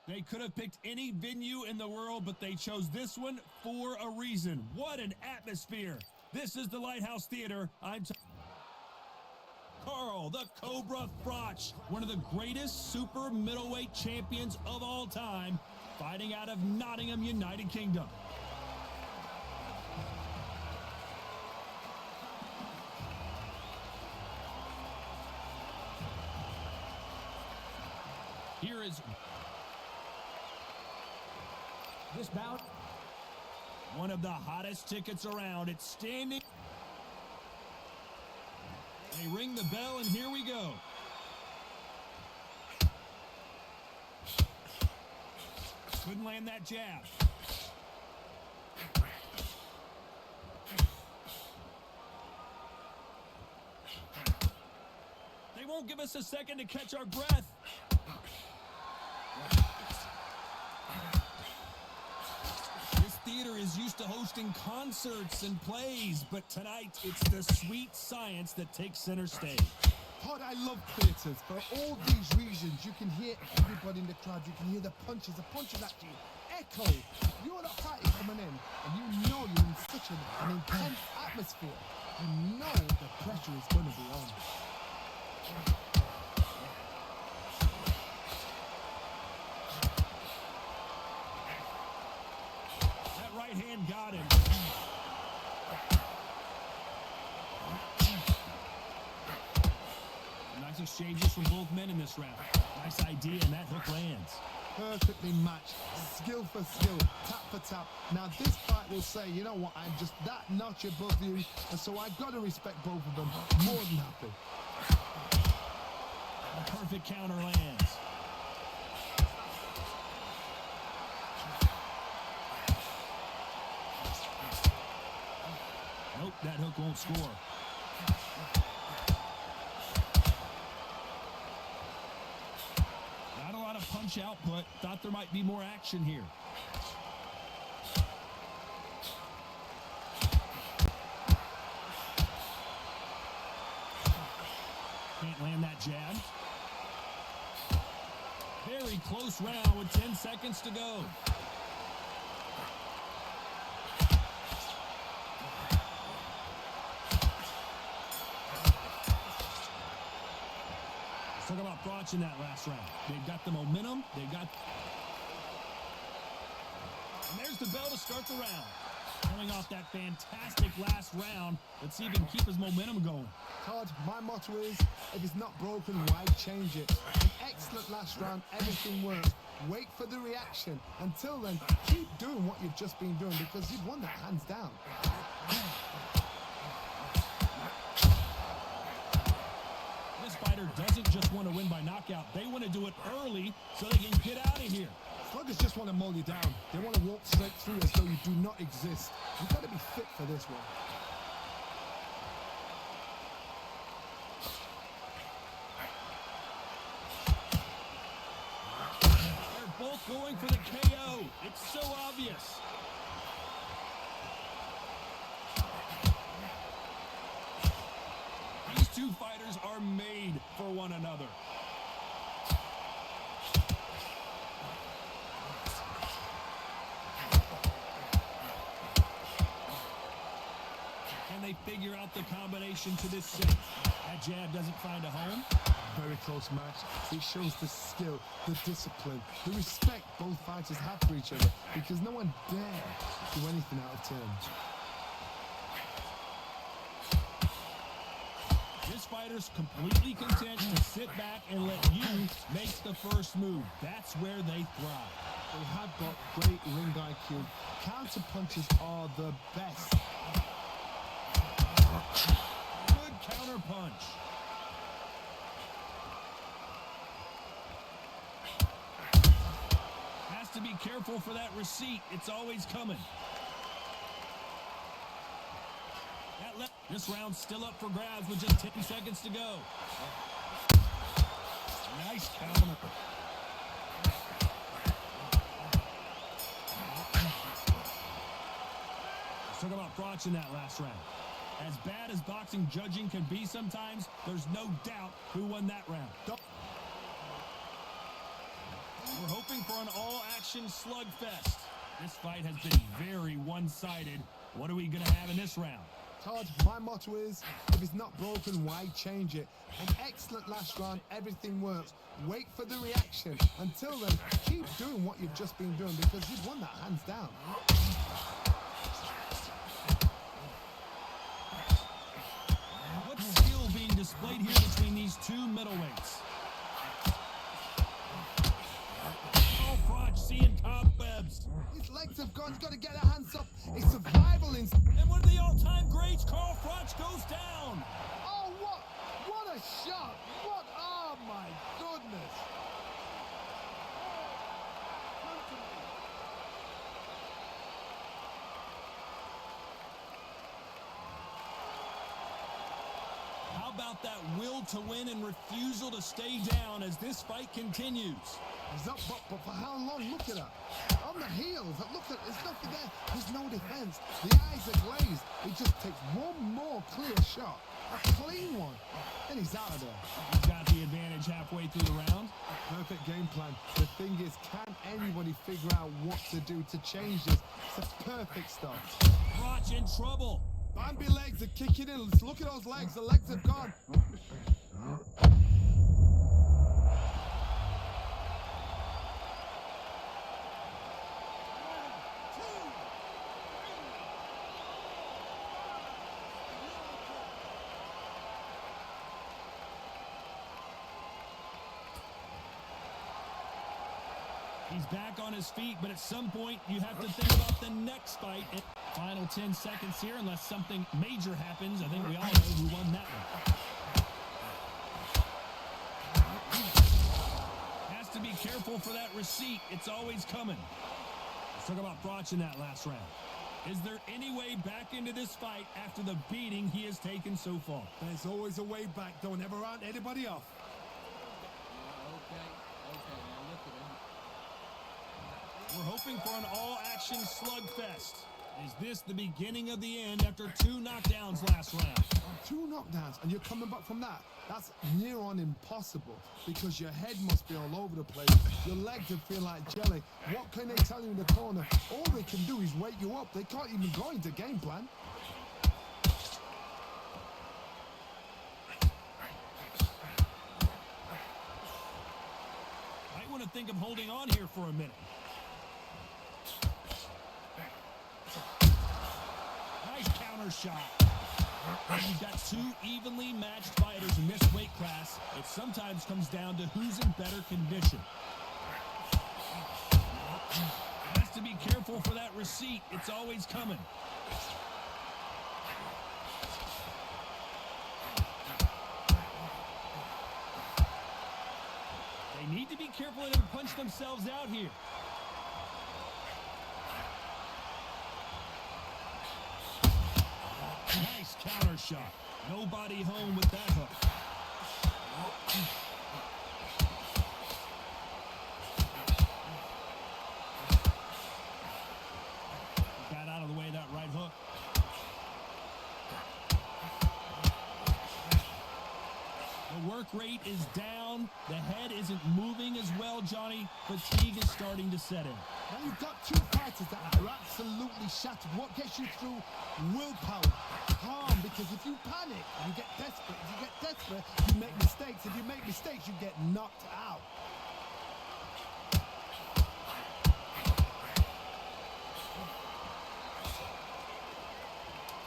They could have picked any venue in the world, but they chose this one for a reason. What an atmosphere. This is the Lighthouse Theater. Carl, the Cobra Froch, one of the greatest super middleweight champions of all time, fighting out of Nottingham, United Kingdom. Here is this bout, one of the hottest tickets around. It's standing. They ring the bell, and here we go. Couldn't land that jab. They won't give us a second to catch our breath. Theater is used to hosting concerts and plays, but tonight it's the sweet science that takes center stage. Todd, I love theatres. For all these reasons, you can hear everybody in the crowd. You can hear the punches actually echo. You're the party coming in, and you know you're in such an intense atmosphere. You know the pressure is going to be on. Right hand got him. Nice exchanges from both men in this round. Nice idea, and that hook lands. Perfectly matched, skill for skill, tap for tap. Now this fight will say, you know what, I'm just that notch above you, and so I've got to respect both of them more than happy. A perfect counter lands. Nope, that hook won't score. Not a lot of punch output. Thought there might be more action here. Can't land that jab. Very close round with 10 seconds to go. Talk about Froch in that last round. They've got the momentum. They've got... And there's the bell to start the round. Coming off that fantastic last round. Let's see if he can keep his momentum going. Todd, my motto is, if it's not broken, why change it? An excellent last round. Everything works. Wait for the reaction. Until then, keep doing what you've just been doing because you've won that hands down. Fighter doesn't just want to win by knockout. They want to do it early so they can get out of here. Sluggers just want to mull you down. They want to walk straight through as though you do not exist. You've got to be fit for this one. They're both going for the KO. It's so obvious. Two fighters are made for one another. Can they figure out the combination to this set? That jab doesn't find a home. Very close match. It shows the skill, the discipline, the respect both fighters have for each other because no one dare do anything out of turn. This fighter's completely content to sit back and let you make the first move. That's where they thrive. They have got great ring IQ. Counter punches are the best. Good counter punch. Has to be careful for that receipt. It's always coming. This round's still up for grabs with just 10 seconds to go. Nice counter. Let's talk about Froch in that last round. As bad as boxing judging can be sometimes, there's no doubt who won that round. We're hoping hoping for an all-action slugfest. This fight has been very one-sided. What are we going to have in this round? Todd, my motto is, if it's not broken, why change it? An excellent last round, everything works. Wait for the reaction. Until then, keep doing what you've just been doing because you've won that hands down. What skill being displayed here between these two middleweights? Oh, Froch seeing cobwebs. His legs have gone, he's got to get a hands up. It's survival instinct. And one of the all-time greats, Carl Froch, goes down. Oh, what a shot. Oh my goodness. How about that will to win and refusal to stay down as this fight continues? He's up, but for how long? Look at that. On the heels, look at, there's nothing there. There's no defense. The eyes are glazed. He just takes one more clear shot. A clean one. And he's out of there. He's got the advantage halfway through the round. Perfect game plan. The thing is, can anybody figure out what to do to change this? It's a perfect start. Froch in trouble. Bambi legs are kicking in. Let's look at those legs. The legs have gone. He's back on his feet, but at some point you have to think about the next fight. Final 10 seconds here, unless something major happens. I think we all know who won that one. Has to be careful for that receipt. It's always coming. Let's talk about Froch in that last round. Is there any way back into this fight after the beating he has taken so far? There's always a way back. Don't ever round anybody off. We're hoping for an all-action slugfest. Is this the beginning of the end after 2 knockdowns last round? 2 knockdowns, and you're coming back from that. That's near on impossible because your head must be all over the place. Your legs would feel like jelly. What can they tell you in the corner? All they can do is wake you up. They can't even go into game plan. Might want to think of holding on here for a minute. Nice counter shot. When you've got 2 evenly matched fighters in this weight class, it sometimes comes down to who's in better condition. Has to be careful for that receipt. It's always coming. They need to be careful they don't punch themselves out here. Nice counter shot. Nobody home with that hook. Got out of the way of that right hook. The work rate is down. The head isn't moving as well, Johnny. Fatigue is starting to set in. Now you've got 2 fighters that are absolutely shattered. What gets you through? Willpower. Calm, because if you panic, you get desperate. If you get desperate, you make mistakes. If you make mistakes, you get knocked out.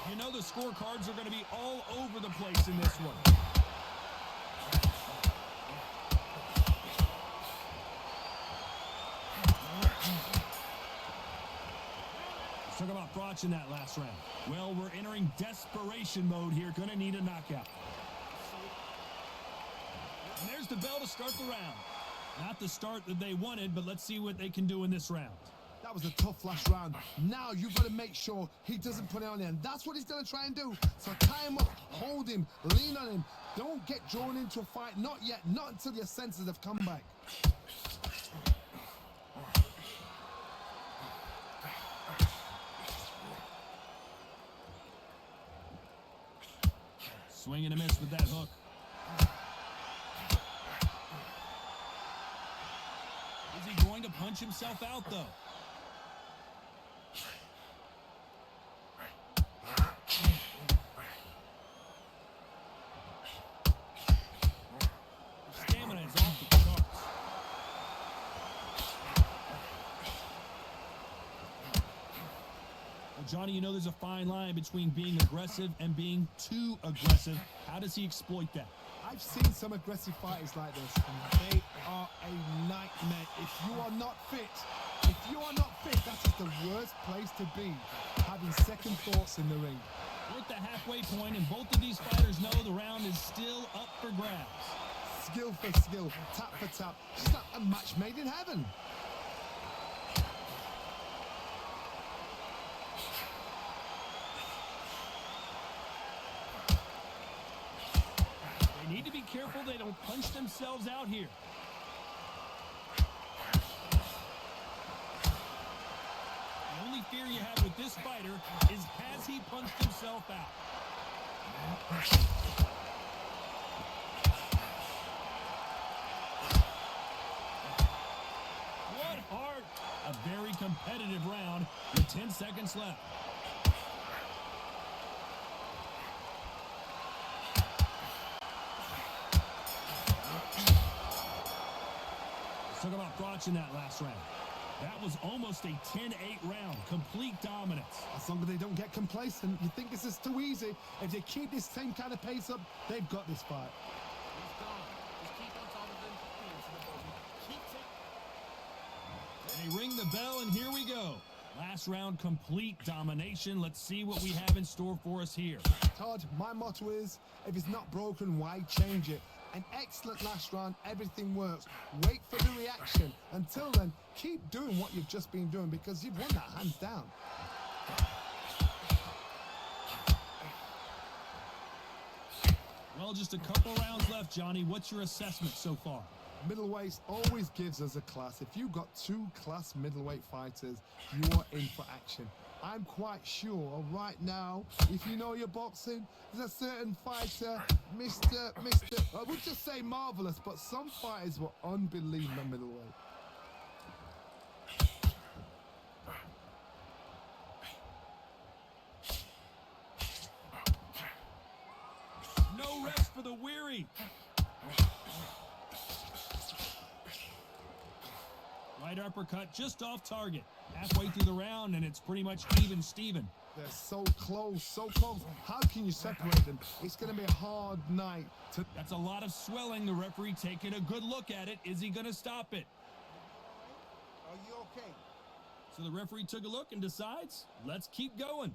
You know the scorecards are going to be all over the place in this one. Talk about Froch in that last round. Well, we're entering desperation mode here. Gonna need a knockout. And there's the bell to start the round. Not the start that they wanted, but let's see what they can do in this round. That was a tough last round. Now you've got to make sure he doesn't put it on him. That's what he's going to try and do. So tie him up, hold him, lean on him. Don't get drawn into a fight. Not yet. Not until your senses have come back. Swing and a miss with that hook. Is he going to punch himself out, though? Stamina is off the charts. Well, Johnny, you know there's a fine line between being aggressive and being too aggressive. How does he exploit that? I've seen some aggressive fighters like this, and they are a nightmare. If you are not fit, that is the worst place to be, having second thoughts in the ring. We're at the halfway point, and both of these fighters know the round is still up for grabs. Skill for skill, tap for tap. It's not a match made in heaven. They need to be careful they don't punch themselves out here. The only fear you have with this fighter is, has he punched himself out? What heart! A very competitive round with 10 seconds left. Talk about watching that last round. That was almost a 10-8 round. Complete dominance. As long as they don't get complacent, you think this is too easy. If they keep this same kind of pace up, they've got this fight. They ring the bell, and here we go. Last round, complete domination. Let's see what we have in store for us here. Todd, my motto is, if it's not broken, why change it? An excellent last round, everything works. Wait for the reaction. Until then, keep doing what you've just been doing, because you've won that hands down. Well, just a couple rounds left, Johnny. What's your assessment so far? Middleweight always gives us a class. If you've got two class middleweight fighters, you are in for action. I'm quite sure right now, if you know your boxing, there's a certain fighter, I would just say marvelous, but some fighters were unbelievable middleweight. No rest for the weary. Right uppercut just off target. Halfway through the round, and it's pretty much even Steven. They're so close, so close. How can you separate them? It's going to be a hard night. That's a lot of swelling. The referee taking a good look at it. Is he going to stop it? Are you okay? So the referee took a look and decides, let's keep going.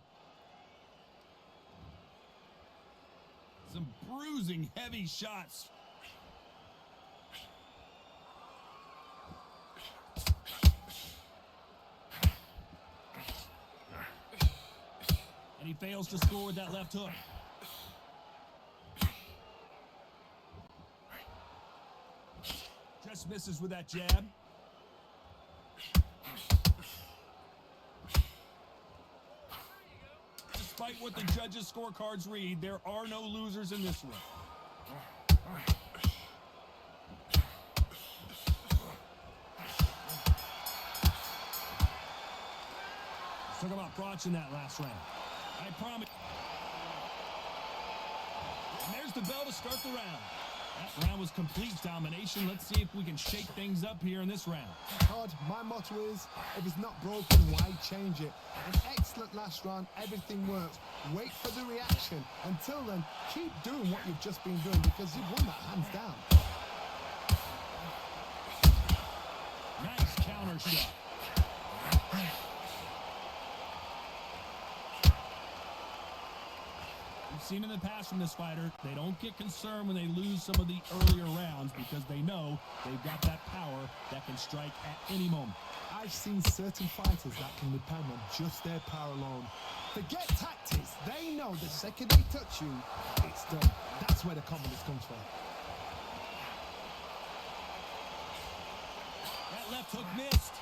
Some bruising, heavy shots. And he fails to score with that left hook. Just misses with that jab. Despite what the judges' scorecards read, there are no losers in this one. Let's talk about Broch in that last round. I promise. And there's the bell to start the round. That round was complete domination. Let's see if we can shake things up here in this round. Todd, my motto is, if it's not broken, why change it? An excellent last round, everything works. Wait for the reaction. Until then, keep doing what you've just been doing, because you've won that hands down. Nice counter shot. We've seen in the past from this fighter, they don't get concerned when they lose some of the earlier rounds, because they know they've got that power that can strike at any moment. I've seen certain fighters that can depend on just their power alone. Forget tactics. They know the second they touch you, it's done. That's where the confidence comes from. That left hook missed.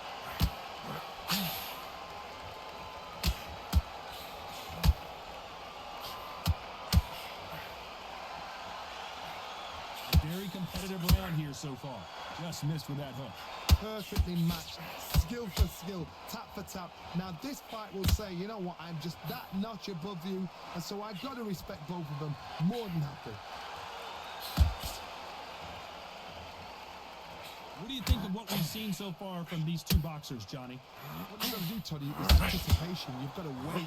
A very competitive round here so far. Just missed with that hook. perfectly matched, skill for skill, tap for tap. Now this fight will say, you know what, I'm just that notch above you, and so I've got to respect both of them. More than happy. What do you think of what we've seen so far from these two boxers, Johnny? What you've got to do, Toddy, is anticipation. You've got to wait.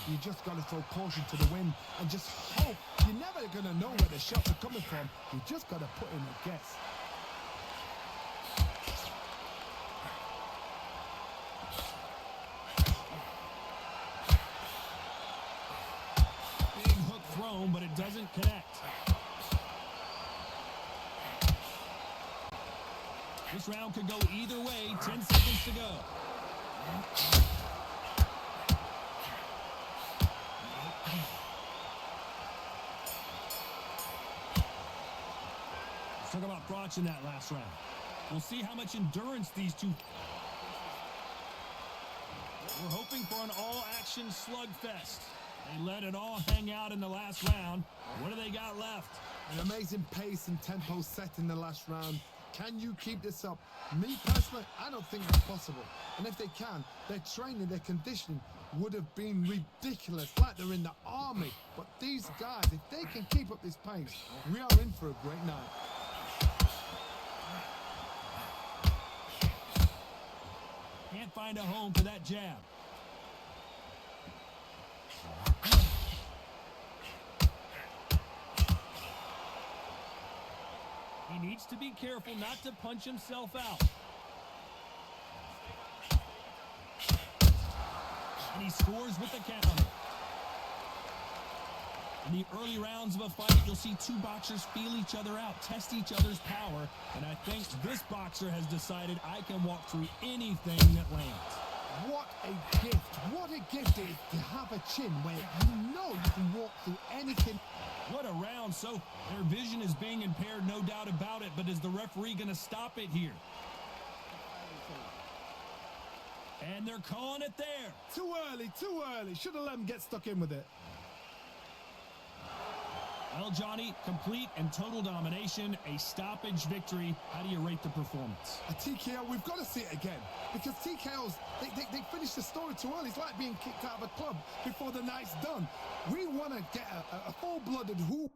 You just got to throw caution to the wind and just hope. You're never going to know where the shots are coming from. You just got to put in a guess. Big hook thrown, but it doesn't connect. This round could go either way. 10 seconds to go. Let's talk about Froch in that last round. We'll see how much endurance these two. We're hoping for an all-action slugfest. They let it all hang out in the last round. What do they got left? An amazing pace and tempo set in the last round. Can you keep this up? Me personally, I don't think it's possible. And if they can, their training, their conditioning would have been ridiculous, like they're in the army. But these guys, if they can keep up this pace, we are in for a great night. Can't find a home for that jab. He needs to be careful not to punch himself out. And he scores with the counter. In the early rounds of a fight, you'll see two boxers feel each other out, test each other's power, and I think this boxer has decided I can walk through anything that lands. What a gift. What a gift it is to have a chin where you know you can walk through anything. What a round. So their vision is being impaired, no doubt about it, but is the referee going to stop it here? And they're calling it there. Too early. Should have let him get stuck in with it. Well, Johnny, complete and total domination, a stoppage victory. How do you rate the performance? A TKO, we've got to see it again. Because TKOs, they finish the story too early. It's like being kicked out of a club before the night's done. We want to get a full-blooded hoop.